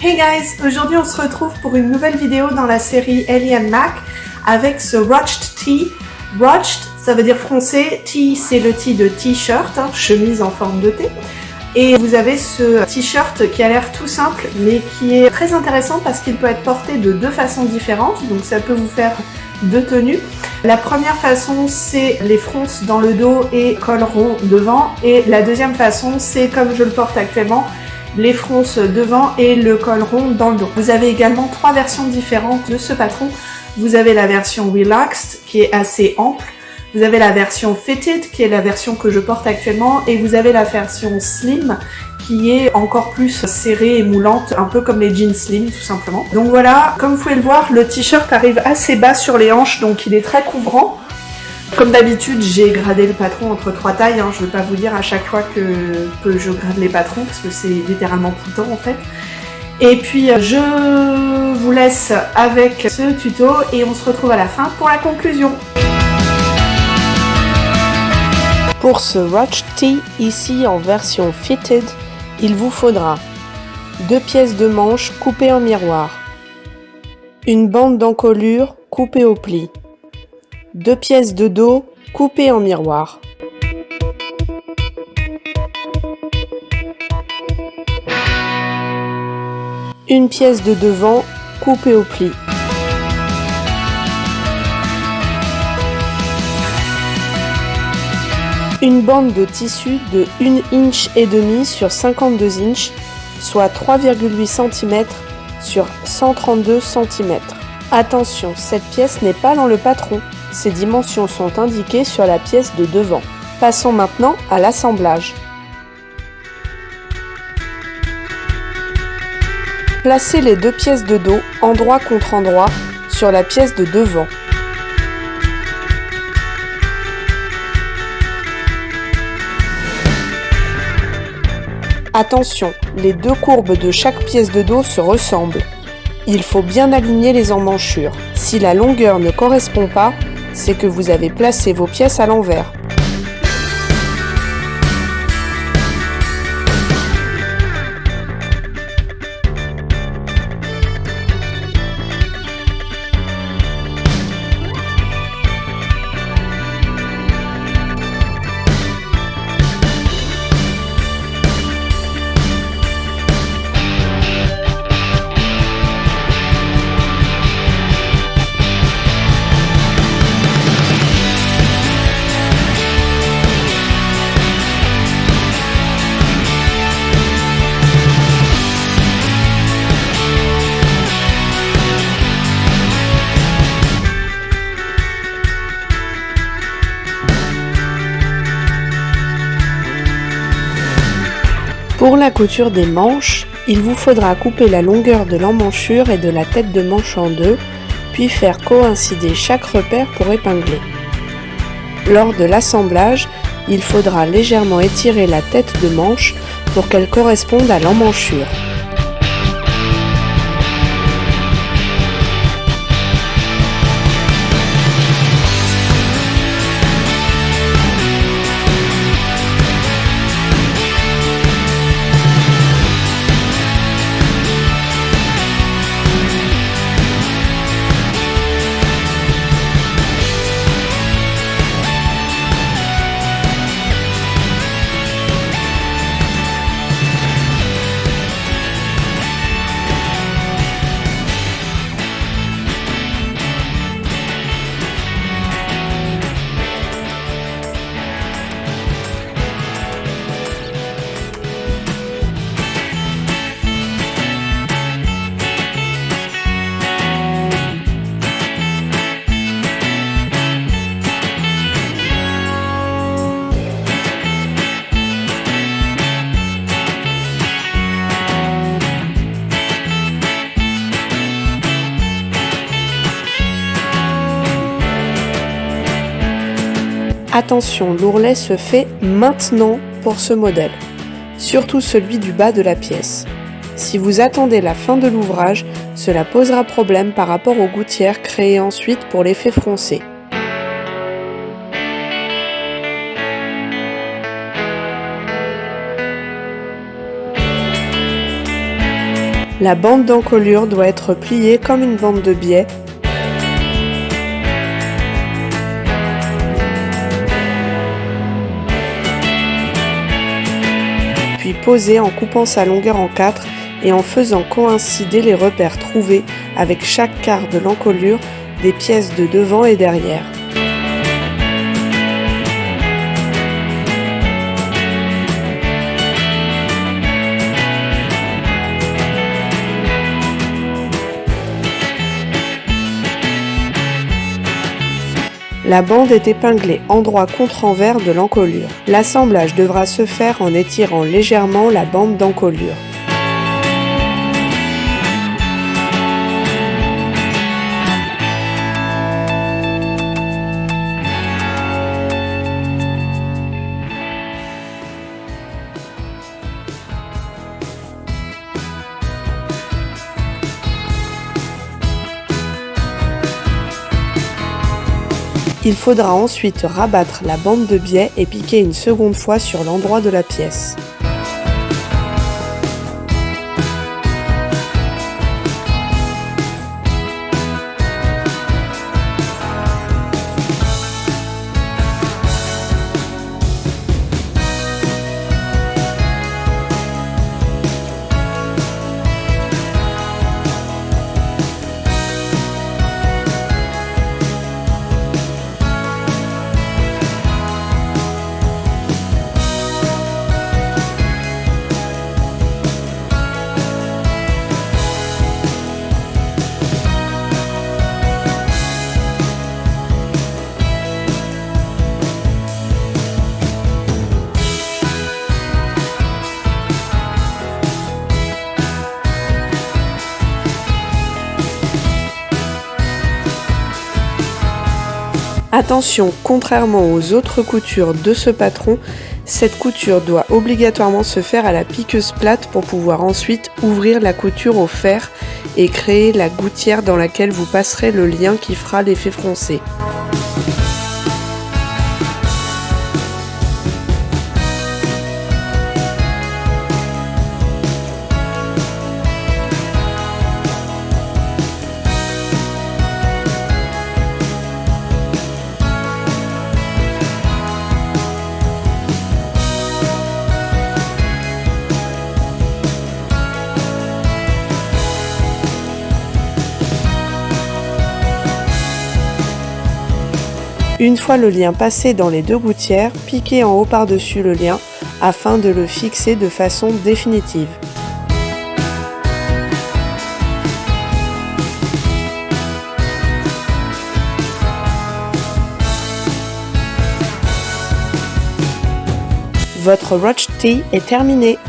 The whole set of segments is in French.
Hey guys, aujourd'hui on se retrouve pour une nouvelle vidéo dans la série Ellie and Mac avec ce Ruched Tee. Ruched, ça veut dire froncé, tee c'est le tee de t-shirt, chemise en forme de T. Et vous avez ce t-shirt qui a l'air tout simple mais qui est très intéressant parce qu'il peut être porté de deux façons différentes, donc ça peut vous faire deux tenues. La première façon c'est les fronces dans le dos et col rond devant, et la deuxième façon c'est comme je le porte actuellement, les fronces devant et le col rond dans le dos. Vous avez également trois versions différentes de ce patron. Vous avez la version Relaxed qui est assez ample, vous avez la version Fitted qui est la version que je porte actuellement, et vous avez la version Slim qui est encore plus serrée et moulante, un peu comme les jeans slim tout simplement. Donc voilà, comme vous pouvez le voir, le t-shirt arrive assez bas sur les hanches, donc il est très couvrant. Comme d'habitude, j'ai gradé le patron entre trois tailles, je ne vais pas vous dire à chaque fois que je grade les patrons, parce que c'est littéralement tout le temps en fait. Et puis je vous laisse avec ce tuto et on se retrouve à la fin pour la conclusion. Pour ce Ruched Tee, ici en version Fitted, il vous faudra 2 pièces de manche coupées en miroir, une bande d'encolure coupée au pli, 2 pièces de dos coupées en miroir, une pièce de devant coupée au pli, une bande de tissu de 1,5 inch sur 52 inches, soit 3,8 cm sur 132 cm. Attention, cette pièce n'est pas dans le patron. Ces dimensions sont indiquées sur la pièce de devant. Passons maintenant à l'assemblage. Placez les 2 pièces de dos endroit contre endroit sur la pièce de devant. Attention, les deux courbes de chaque pièce de dos se ressemblent. Il faut bien aligner les emmanchures. Si la longueur ne correspond pas, c'est que vous avez placé vos pièces à l'envers. Pour la couture des manches, il vous faudra couper la longueur de l'emmanchure et de la tête de manche en deux, puis faire coïncider chaque repère pour épingler. Lors de l'assemblage, il faudra légèrement étirer la tête de manche pour qu'elle corresponde à l'emmanchure. Attention, l'ourlet se fait maintenant pour ce modèle, surtout celui du bas de la pièce. Si vous attendez la fin de l'ouvrage, cela posera problème par rapport aux gouttières créées ensuite pour l'effet froncé. La bande d'encolure doit être pliée comme une bande de biais, puis posée en coupant sa longueur en 4 et en faisant coïncider les repères trouvés avec chaque quart de l'encolure des pièces de devant et derrière. La bande est épinglée endroit contre envers de l'encolure. L'assemblage devra se faire en étirant légèrement la bande d'encolure. Il faudra ensuite rabattre la bande de biais et piquer une seconde fois sur l'endroit de la pièce. Attention, contrairement aux autres coutures de ce patron, cette couture doit obligatoirement se faire à la piqueuse plate pour pouvoir ensuite ouvrir la couture au fer et créer la gouttière dans laquelle vous passerez le lien qui fera l'effet froncé. Une fois le lien passé dans les deux gouttières, piquez en haut par-dessus le lien afin de le fixer de façon définitive. Votre Ruched Tee est terminé.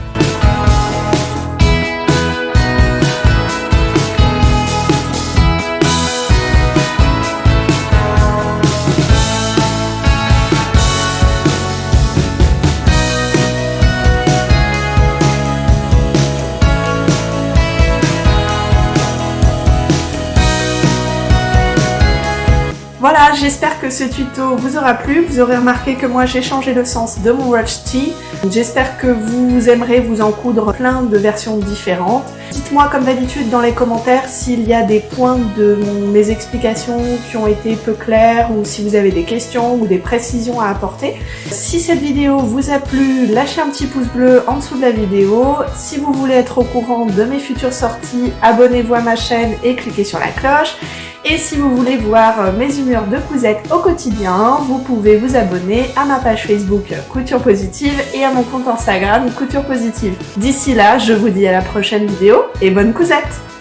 Voilà, j'espère que ce tuto vous aura plu. Vous aurez remarqué que moi j'ai changé le sens de mon Ruched Tee. J'espère que vous aimerez vous en coudre plein de versions différentes. Dites-moi comme d'habitude dans les commentaires s'il y a des points de mes explications qui ont été peu clairs ou si vous avez des questions ou des précisions à apporter. Si cette vidéo vous a plu, lâchez un petit pouce bleu en dessous de la vidéo. Si vous voulez être au courant de mes futures sorties, abonnez-vous à ma chaîne et cliquez sur la cloche. Et si vous voulez voir mes humeurs de cousette au quotidien, vous pouvez vous abonner à ma page Facebook Couture Positive et à mon compte Instagram Couture Positive. D'ici là, je vous dis à la prochaine vidéo et bonne cousette!